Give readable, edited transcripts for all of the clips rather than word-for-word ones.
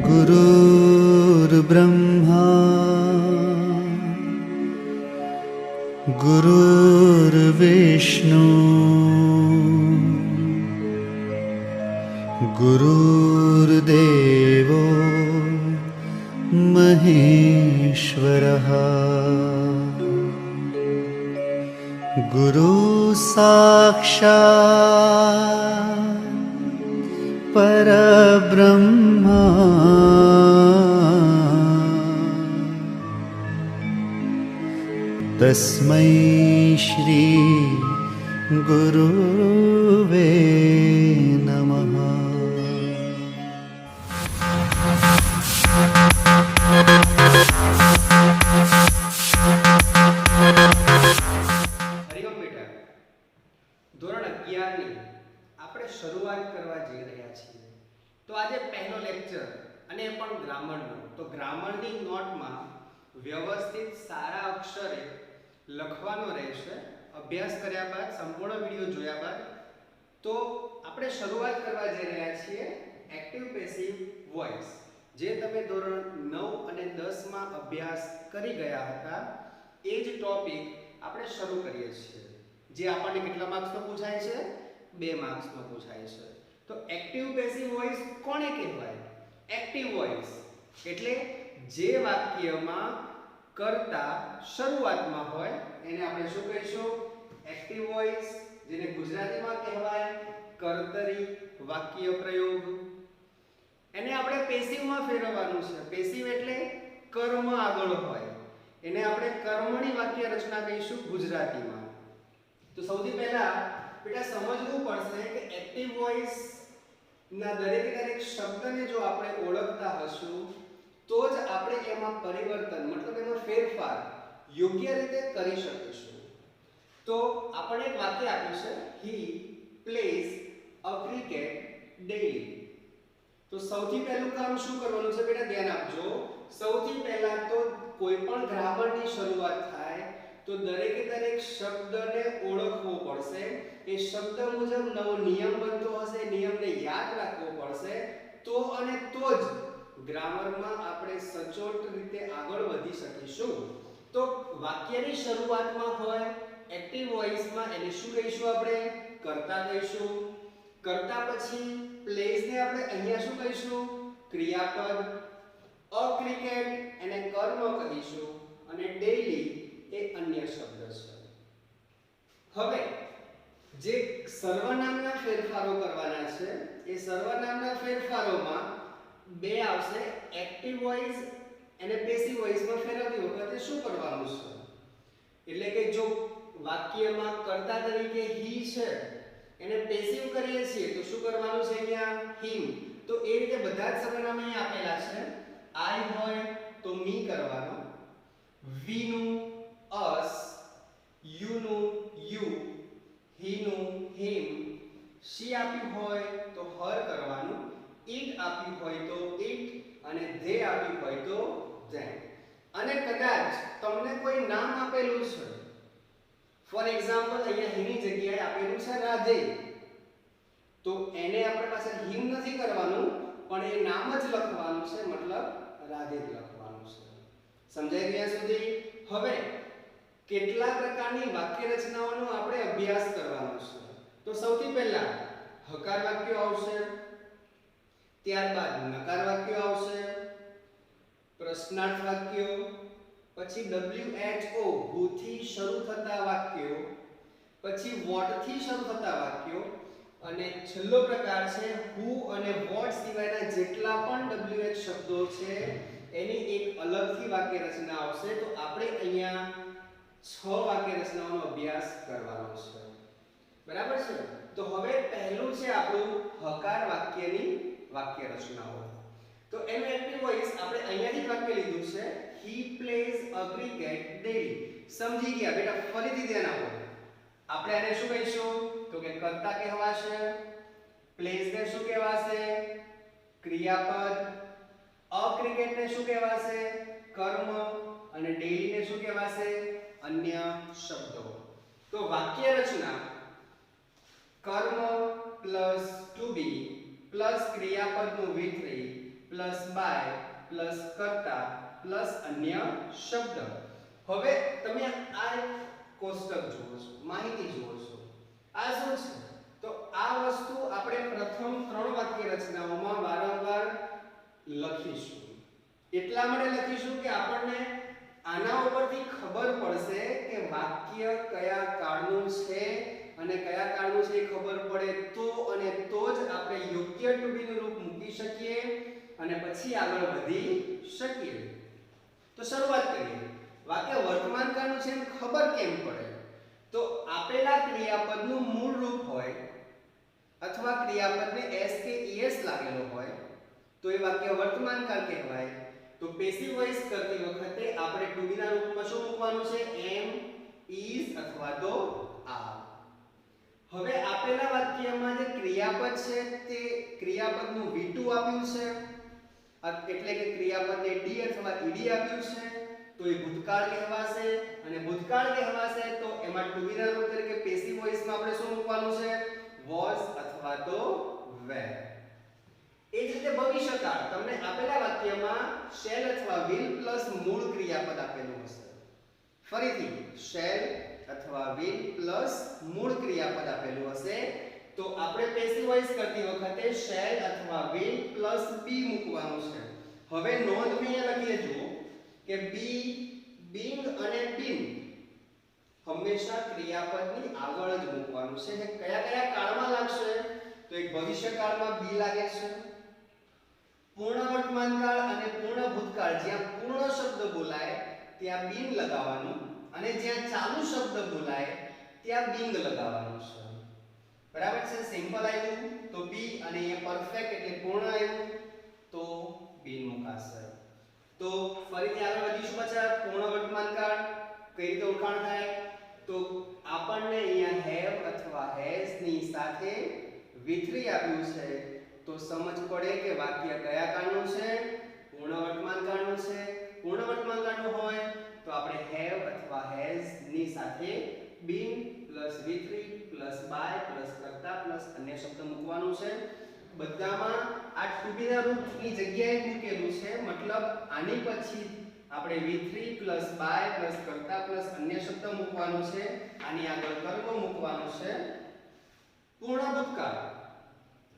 गुरुर्ब्रह्मा गुरुर्विष्णु गुरुर्देवो महेश्वरः गुरु साक्षात् परब्रह्मा तस्मै श्री गुरुवे नमः। હરિઓમ બેટા, ધોરણ 11 ની આપણે શરૂઆત કરવા જઈ રહ્યા છીએ. તો આજે પહેલો લેક્ચર અને એ પણ ગ્રામરનો. તો ગ્રામરની નોટમાં વ્યવસ્થિત સારા અક્ષરે લખવાનો રહેશે. અભ્યાસ કર્યા બાદ, સંપૂર્ણ વિડિયો જોયા બાદ તો આપણે શરૂઆત કરવા જઈ રહ્યા છીએ એક્ટિવ પેસિવ વોઇસ, જે તમે ધોરણ 9 અને 10 માં અભ્યાસ કરી ગયા હતા. એ જ ટોપિક આપણે શરૂ કરીએ છીએ, જે આપણને કેટલા માર્ક્સનો પૂછાય છે? 2 માર્ક્સનો પૂછાય છે. તો એક્ટિવ પેસિવ વોઇસ કોને કહેવાય? એક્ટિવ વોઇસ એટલે જે વાક્યમાં કર્તા શરૂઆતમાં હોય એને આપણે શું કહીશું? એક્ટિવ વોઇસ, જેને ગુજરાતીમાં કહેવાય કર્તરી વાક્ય પ્રયોગ. એને આપણે પેસિવમાં ફેરવવાનું છે. પેસિવ એટલે કર્મ આગળ હોય, એને આપણે કર્મણી વાક્ય રચના કહીશું ગુજરાતીમાં. તો સૌથી પહેલા બેટા સમજવું પડશે કે એક્ટિવ વોઇસ ના દરેક શબ્દને જો આપણે ઓળખતા હશું તો જ આપણે એમાં પરિવર્તન, મતલબ એમાં ફેરફાર યોગ્ય રીતે કરી શકીશું. તો આપણે એક વાક્ય આપ્યું છે, he plays a cricket daily. તો સૌથી પહેલું કામ શું કરવાનું છે બેટા? ધ્યાન આપજો. સૌથી પહેલા તો કોઈ પણ ગ્રામરની શરૂઆત થાય તો દરેક શબ્દને ઓળખવો પડશે. એ શબ્દ મુજબ નવો નિયમ બનતો હશે, નિયમને યાદ રાખવો પડશે. તો અને તો જ ગ્રામરમાં આપણે સચોટ રીતે આગળ વધી શકીશું. તો વાક્યની શરૂઆતમાં હોય એક્ટિવ વોઇસમાં એને શું કહીશું? આપણે કર્તા કહીશું. કર્તા પછી પ્લેસ ને આપણે અહીંયા શું કહીશું? ક્રિયાપદ. અ ક્રિકેટ એને કર્મ કહીશું અને ડેઈલી એ અન્ય શબ્દ છે. હવે જે સર્વનામના ફેરફારો કરવાના છે, એ સર્વનામના ફેરફારોમાં બે આવશે. એક્ટિવ વોઇસ અને પેસિવ વોઇસમાં ફેરવતી વખતે શું કરવાનું છે? એટલે કે જો વાક્યમાં કર્તા તરીકે he છે એને પેસિવ કરીએ છીએ તો શું કરવાનું છે? અહીંયા him. તો એ રીતે બધા જ સર્વનામ અહીં આપેલા છે. I હોય તો me કરવાનો, we નું us, you નું you, he નું him, she આપ્યું હોય તો her કરવાનું, it આપ્યું હોય તો it અને they આપ્યું હોય તો them. અને કદાચ તમને કોઈ નામ આપેલું છે, ફોર એક્ઝામ્પલ અહીંયા હિની જગ્યાએ આપેલું છે રાધે, તો એને આપણે પાસે હિમ નથી કરવાનું પણ એ નામ જ લખવાનું છે, મતલબ રાધે જ લખવાનું છે. સમજાઈ ગયા સુધી? હવે કેટલા પ્રકારની વાક્ય રચનાઓનો આપણે અભ્યાસ કરવાનો છે. તો સૌથી પહેલા હકાર વાક્યો આવશે, ત્યારબાદ નકાર વાક્યો આવશે, પ્રશ્નાર્થ વાક્યો, પછી WHO who થી શરૂ થતા વાક્યો, પછી what થી શરૂ થતા વાક્યો અને છેલ્લો પ્રકાર છે who અને what સિવાયના જેટલા પણ WH શબ્દો છે એની એક અલગથી વાક્ય રચના આવશે. તો આપણે અહીંયા 6 વાક્ય રચનાઓનો અભ્યાસ કરવાનો છે. બરાબર છે? તો હવે પહેલું છે આપણું હકાર વાક્યની વાક્ય રચનાઓ. તો એનું એક્ટિવ વોઇસ આપણે અહીંયાથી વાક્ય લીધું છે, he plays a cricket daily. સમજી ગયા બેટા? ફરીથી ધ્યાન આપો. આપણે આને શું કહીશું? તો કે કર્તા કહેવાશે, પ્લેસ ને શું કહેવાશે? ક્રિયાપદ, અ ક્રિકેટ ને શું કહેવાશે? કર્મ અને ડેઈલી ને શું કહેવાશે? અન્ય શબ્દો. તો વાક્ય રચના કર્મ પ્લસ ટુ બી પ્લસ ક્રિયાપદનું V3 પ્લસ બાય પ્લસ કર્તા પ્લસ અન્ય શબ્દ. હવે તમે આ કોષ્ટક જુઓ છો, માહિતી જુઓ છો, આ શું છે? તો આ વસ્તુ આપણે પ્રથમ 3 વાક્ય રચનાઓમાં વારંવાર લખીશું. એટલા માટે લખીશું કે આપણને આના ઉપરથી ખબર પડશે કે વાક્ય કયા કાળનું છે અને કયા કાળનું છે એ ખબર પડે તો અને તો જ આપણે યોગ્ય ટુ બી નું રૂપ મૂકી શકીએ અને પછી આગળ વધી શકીએ. તો શરૂઆત કરીએ. વાક્ય વર્તમાન કાળનું છે એમ ખબર કેમ પડે? તો આપેલા ક્રિયાપદનું મૂળ રૂપ હોય અથવા ક્રિયાપદને s કે es લાગેલો હોય તો એ વાક્ય વર્તમાન કાળ કહેવાય. તો પેસિવ વોઇસ કરતી વખતે આપણે ટુ બી ના રૂપમાં શું મૂકવાનું છે? am, is અથવા તો are. હવે આપેલા વાક્યમાં જે ક્રિયાપદ છે તે ક્રિયાપદનું V2 આપ્યું છે, એટલે કે ક્રિયાપદને d અથવા ed આપ્યું છે, તો એ ભૂતકાળ કહેવાશે. અને ભૂતકાળ કહેવાશે તો એમાં ટુ બી ના રૂપ તરીકે પેસિવ વોઇસમાં આપણે શું મૂકવાનું છે? was અથવા તો were. એ જ રીતે ભવિષ્યકાળ તમને આપેલા વાક્યમાં shall અથવા will પ્લસ મૂળ ક્રિયાપદ આપેલું હશે. ફરીથી shall અથવા will પ્લસ મૂળ ક્રિયાપદ આપેલું હશે તો આપણે પેસિવ વોઇસ કરતી વખતે shall અથવા will પ્લસ be મૂકવાનું છે. હવે નોંધ મેં લખીએ જુઓ કે be, being અને been હંમેશા ક્રિયાપદની આગળ જ મૂકવાનું છે. એ કયા કયા કાળમાં લાગશે? તો એક ભવિષ્યકાળમાં be લાગે છે, પૂર્ણ વર્તમાન કાળ અને પૂર્ણ ભૂતકાળ જ્યાં પૂર્ણ શબ્દ બોલાય ત્યાં been લગાવવાનું અને જ્યાં ચાલુ શબ્દ બોલાય ત્યાં being લગાવવાનું છે. બરાબર છે? સિમ્પલ આવ્યું તો be અને અહીંયા પરફેક્ટ એટલે પૂર્ણ આવ્યું તો been મુકાશે. તો ફરીથી આગળ વધીશું. પાછા પૂર્ણ વર્તમાન કાળ કઈ રીતે ઓળખાણ થાય? તો આપણને અહીંયા have અથવા has ની સાથે V3 આપ્યું છે તો સમજ પડે કે વાક્ય કયા કાળનું છે? પૂર્ણ વર્તમાન કાળનું છે. પૂર્ણ વર્તમાન કાળનું હોય તો આપણે have અથવા has ની સાથે been plus V3 plus by plus કર્તા પ્લસ અન્ય શબ્દ મૂકવાનું છે. બધામાં આ ટુ બી ના રૂપની જગ્યાએ મૂકેલું છે, મતલબ આની પછી આપણે V3 પ્લસ by પ્લસ કર્તા પ્લસ અન્ય શબ્દ મૂકવાનું છે. આની આગળ કર્મ મૂકવાનું છે. પૂર્ણ ભૂતકાળ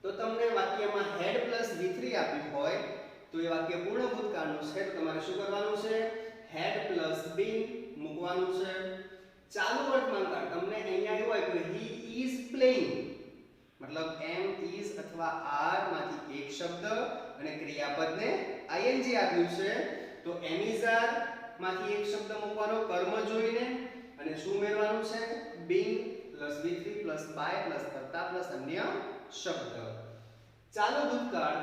તો તમને વાક્યમાં had પ્લસ V3 આપ્યું હોય તો એ વાક્ય પૂર્ણ ભૂતકાળનું છે તો તમારે શું કરવાનું છે? had પ્લસ been મૂકવાનું છે. ચાલુ વર્તમાન કાળ તમને અહીંયા એવું આપ્યું he is playing, મતલબ am, is અથવા are માંથી એક શબ્દ અને ક્રિયાપદને ing આપ્યું છે તો am, is, are માંથી એક શબ્દ મૂકવાનો કર્મ જોઈને અને શું ઉમેરવાનું છે? being plus V3 plus by plus કર્તા પ્લસ અન્ય શબ્દ. ચાલુ ભૂતકાળ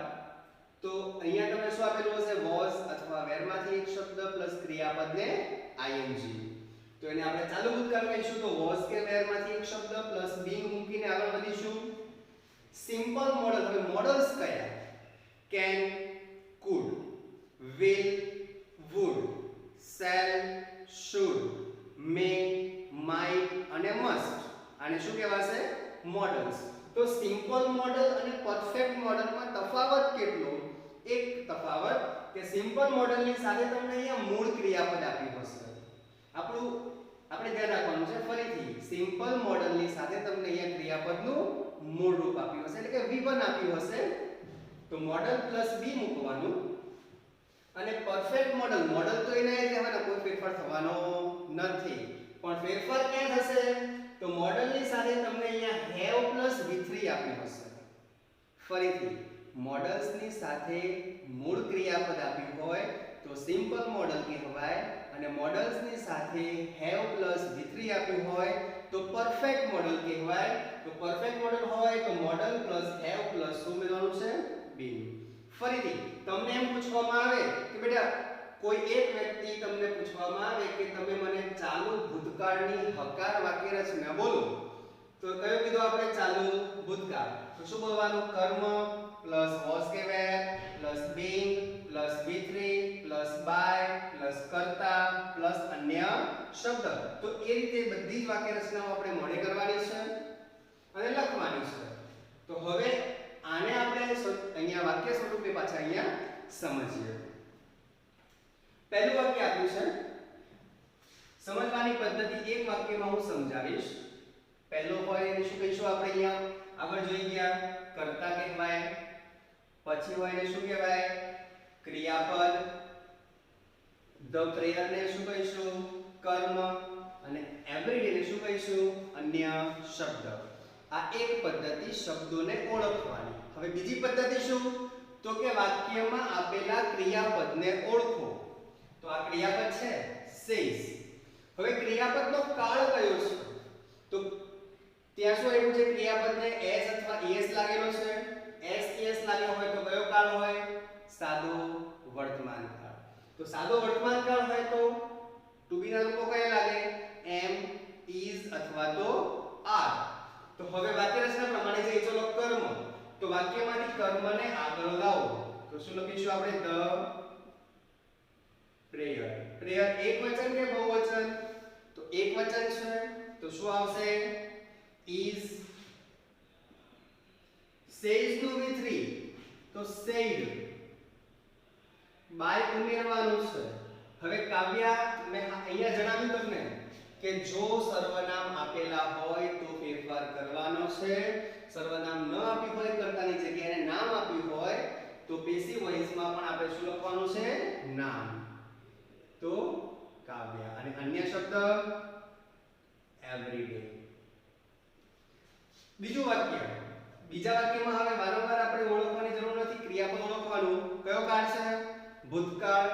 તો અહીંયા તમને શું આપેલું હશે? was અથવા were માંથી એક શબ્દ પ્લસ ક્રિયાપદને ing. તો એને આપણે ચાલુ ભૂતકાળ કહીશું તો was કે were માંથી એક શબ્દ પ્લસ being મૂકીને આગળ વધીશું. Simple model. હવે મોડલ્સ કયા? can, could, will, would, shall, should, may, might અને must. આને શું કહેવાશે? મોડલ્સ. તો સિમ્પલ મોડલ અને પરફેક્ટ મોડલમાં તફાવત કેટલો? એક તફાવત કે સિમ્પલ મોડલની સાથે તમને અહીંયા મૂળ ક્રિયાપદ આપ્યું હશે. આપણે ધ્યાન રાખવાનું છે. ફરીથી સિમ્પલ મોડલની સાથે તમને અહીંયા ક્રિયાપદનું મૂળ રૂપ આપ્યું હશે એટલે કે V1 આપ્યું હશે તો મોડલ પ્લસ બી મૂકવાનું. અને પરફેક્ટ મોડલ તો એના જ રહેવાના, કોઈ ફેરફાર થવાનો નથી. પણ ફેરફાર ક્યાં થશે? તો મોડલની સાથે તમને અહીંયા have પ્લસ V3 આપ્યું હશે. ફરીથી મોડલ્સની સાથે મૂળ ક્રિયાપદ આપ્યું હોય તો સિમ્પલ મોડલ કહેવાય અને મોડલ્સની સાથે have પ્લસ V3 આપ્યું હોય તો પરફેક્ટ મોડલ કહેવાય. તો પરફેક્ટ મોડલ હોય તો મોડલ પ્લસ have પ્લસ શું ઉમેરવાનું છે? been. ફરીથી તમને એમ પૂછવામાં આવે કે બેટા કોઈ એક વ્યક્તિ તમને પૂછવામાં આવે કે તમે મને ચાલુ ભૂતકાળની હકાર વાક્ય રચના બોલો તો કયો કીધું આપણે? ચાલુ ભૂતકાળ. તો શું બોલવાનું? કર્મ પ્લસ was કે were plus being plus V3 plus by plus કર્તા પ્લસ અન્ય શબ્દ. તો એ રીતે બધી જ વાક્ય રચનાઓ આપણે મોડે કરવાની છે અને લખવાની છે. તો હવે આને આપણે અહીંયા વાક્ય સ્વરૂપે પાછા અહીંયા સમજીએ. પહેલું વાક્ય આપ્યું છે. સમજવાની પદ્ધતિ એક વાક્યમાં હું સમજાવીશ. પહેલો હોય એને શું કહીશું આપણે અહીંયા આગળ જોઈ ગયા કર્તા કહેવાય. પછી હોય એને શું કહેવાય ક્રિયાપદ. ધ પ્રેયર ને શું કહીશું કર્મ. અને એવરીડે ને શું કહીશું અન્ય શબ્દ. આ એક પદ્ધતિ શબ્દોને ઓળખવાની. હવે બીજી પદ્ધતિ શું તો કે વાક્યમાં આપેલા ક્રિયાપદને ઓળખો. તો આ ક્રિયાપદ છે says. હવે ક્રિયાપદનો કાળ કયો છે તો ત્યાં શું આવ્યું છે ક્રિયાપદને s અથવા es લાગેલો છે. s લાગ્યો હોય તો કયો કાળ હોય સાદો વર્તમાન કાળ. તો સાદો વર્તમાન કાળ હોય તો ટુ બી ના રૂપો કયા લાગે am is અથવા તો are. તો હવે વાક્ય રચના પ્રમાણે જઈએ ચલો કર્મ. તો વાક્યમાંથી કર્મને આગળ લાવો તો શું લખીશું આપણે ધ પ્રેયર. પ્રેયર એક વચન કે બહુવચન તો એક વચન છે તો શું આવશે is. says નું v3 તો said. by ઉમેરવાનું છે. હવે કાવ્યા મેં અહીંયા જણાવ્યું તમને કે જો સર્વનામ આપેલા હોય તો ફેરફાર કરવાનો છે. સર્વનામ ન આપ્યું હોય કર્તાની જગ્યાએ નામ આપ્યું હોય તો પેસિવ વોઇસમાં પણ આપણે શું લખવાનું છે નામ. તો કાવ્યા. અને અન્ય શબ્દ એવરીડે. બીજું વાક્ય. બીજા વાક્યમાં હવે વારંવાર આપણે ઓળખવાની જરૂર નથી. ક્રિયાપદ ઓળખવાનું. કયો કાળ છે ભૂતકાળ.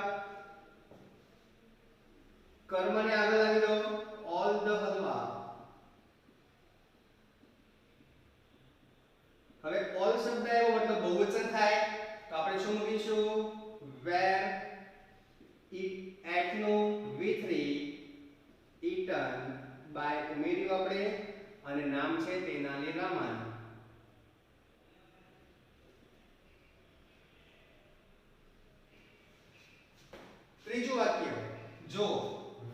કર્મને આગળ લાવી દો all the હલવા. હવે all શબ્દ આવ્યો મતલબ બહુવચન થાય તો આપણે શું મૂકીશું where. at no v3 eaten by ઉમેર્યું આપણે અને નામ છે તેનાલી રામન. ત્રીજું વાક્ય જો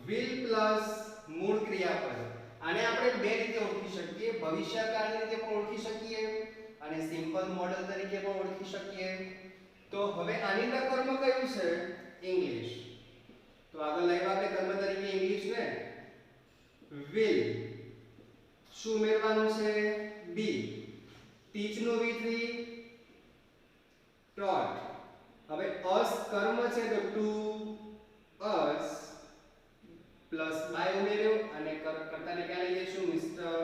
will પ્લસ મૂળ ક્રિયાપદ. આને આપણે બે રીતે ઓળખી શકીએ. ભવિષ્યકાળની રીતે પણ ઓળખી શકીએ અને સિમ્પલ મોડલ તરીકે પણ ઓળખી શકીએ. તો હવે આની અંદર કર્મ કયું છે ઇંગ્લિશ. તો આગળ લાવ્યા આપણે કર્મ તરીકે ઇંગ્લિશ ને will. શું ઉમેરવાનું છે be. teach નું v3 taught. હવે us કર્મ છે તો to us પ્લસ by ઉમેર્યો અને કર્તાને ક્યાં લઈ જઈશું મિસ્ટર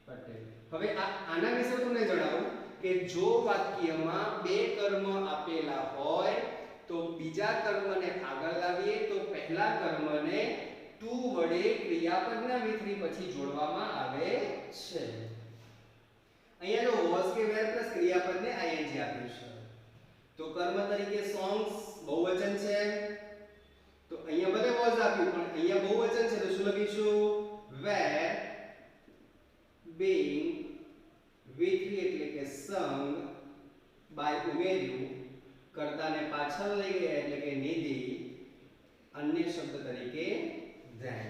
પટેલ. હવે આના વિશે તમને જણાવું કે જો વાક્યમાં બે કર્મ આપેલા હોય તો બીજા કર્મને આગળ લાવીએ તો પહેલા કર્મને to વડે ક્રિયાપદના v3 પછી જોડવામાં આવે છે. અહીંયા જો was કે were પ્લસ ક્રિયાપદને ing આપ્યું છે. તો કર્મ તરીકે songs બહુવચન છે તો અહીંયા બધે was આપ્યું પણ અહીંયા બહુવચન છે તો શું લખીશું were being v3 એટલે કે sung by ઉમેર્યું કર્તાને પાછળ લઈ ગયા એટલે કે નિધિ અન્ય શબ્દ તરીકે then.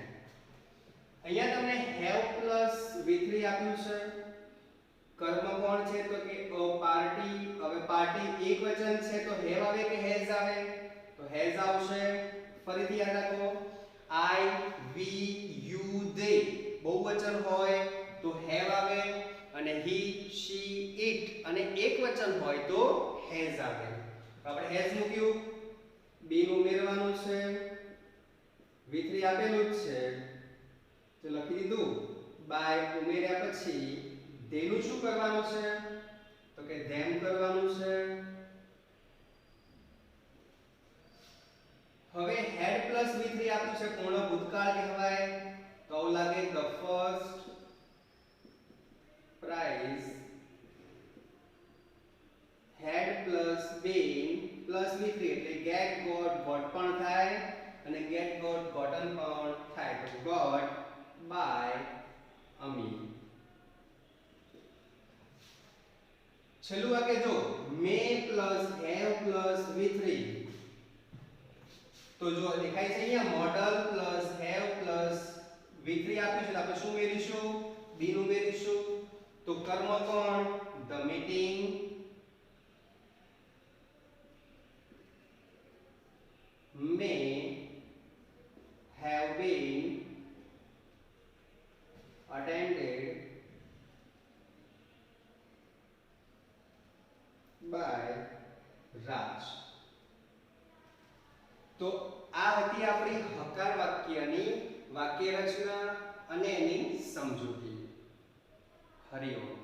અહીંયા તમને have પ્લસ v3 આપ્યું છે. કર્મ કોણ છે તો કે પાર્ટી. હવે પાર્ટી એક વચન છે તો have આવે કે has આવે તો has આવશે. ફરીથી યાદ રાખો I we you they બહુવચન હોય તો have આવે અને he she it અને એક વચન હોય તો has આવે. આપણે has મૂક્યું be નું ઉમેરવાનું છે v3 આપેલું જ છે તો લખી દીધું. by ઉમેર્યા પછી તેનું શું કરવાનું છે તો કે them કરવાનું છે. હવે had પ્લસ v3 આપ્યું છે પૂર્ણ ભૂતકાળ કહેવાય તો આવું લાગે the first prize had plus been plus v3 એટલે get got got પણ થાય અને get got gotten પણ થાય તો got by અમી. છેલ્લું વાક્ય જો may plus have plus v3 તો જો દેખાય છે અહીંયા model plus have plus v3 આપ્યું છે તો આપણે શું ઉમેરીશું be નું ઉમેરીશું. તો કર્મ કોણ the meeting may have been attended by Raj. તો આ હતી આપણી હકાર વાક્યની વાક્ય રચના અને એની સમજૂતી. હરિઓમ.